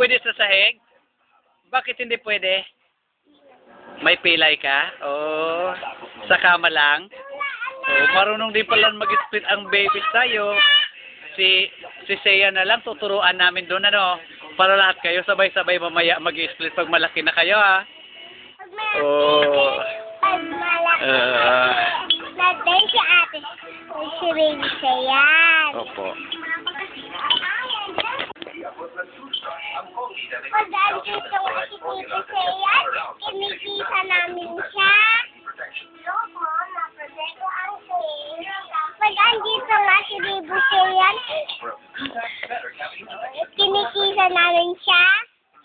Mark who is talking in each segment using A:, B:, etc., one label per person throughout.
A: pwede sa sahig? Bakit hindi pwede? May pilay ka? Oh, sa kama lang? Oh, marunong din pala mag-split ang baby sa'yo. Si Seiya na lang, tuturuan namin doon, ano? Para lahat kayo sabay-sabay mamaya mag-split pag malaki na kayo, ha? Oh.
B: Pag malaki na din si ate. Si baby Seiya.
A: Opo.
B: Pag andito nga si baby Seiya, kinikita namin siya. Pag andito nga si baby Seiya, kinikita namin siya.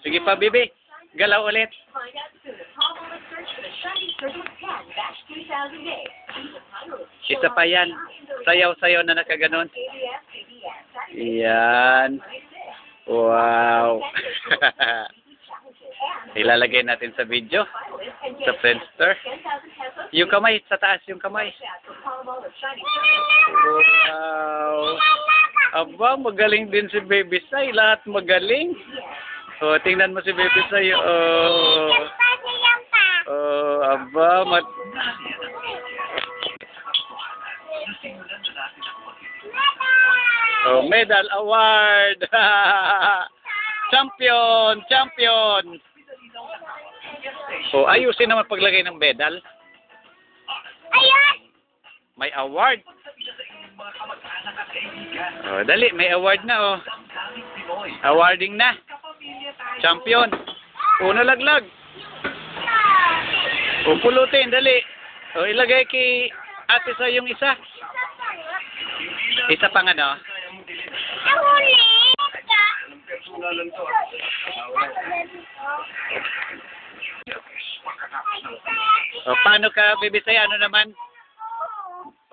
A: Sige pa, bibi. Galaw ulit. Isa pa yan. Sayaw-sayaw na nakaganon. Yan. Wow. Ilalagay natin sa video. Sa Friendster. Yung kamay, sa taas yung kamay. Wow. Aba, magaling din si Baby Sai. Lahat magaling. Oh, tingnan mo si Baby Sai. Oh. Oh, aba, oh, medal award. Champion, champion. Oh, ayusin naman paglagay ng medal.
B: Ayun!
A: May award. Oh, dali, may award na, oh. Awarding na. Champion. Oh, nalaglag. Oh, pulutin, dali. Oh, ilagay kay ate sa yung isa. Isa pang ano?
B: Nahuli!
A: Oh, paano ka, Baby Sai? Ano naman?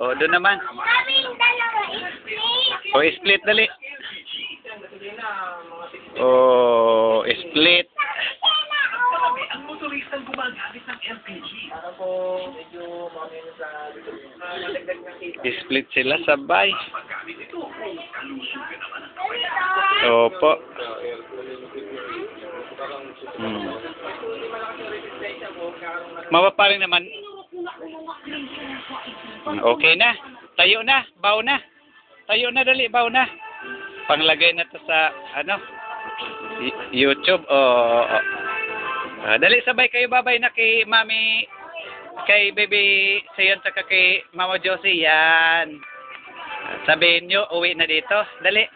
A: Oh, doon naman.
B: Kaming dalawa split.
A: Oh, split, dali. Oh, split.
C: Ang motoristang gumagamit ng LPG. Para po medyo mamaya sa
A: Split sila sabay. Opo. Mapaparing naman. Okay na. Tayo na. Baw na. Tayo na, dali. Baw na. Panglagay na to sa, ano, YouTube. Oh. Dali, sabay kayo babay na kay Mami, kay Baby Sayon, saka kay Mama Josie. Yan. Sabihin nyo, uwi na dito. Dali.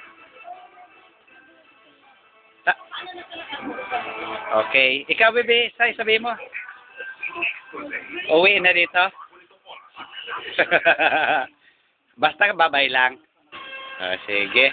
A: Okay. Ikaw, Baby Sai, sabihin mo. Uwi na dito. Basta babay lang. Sige.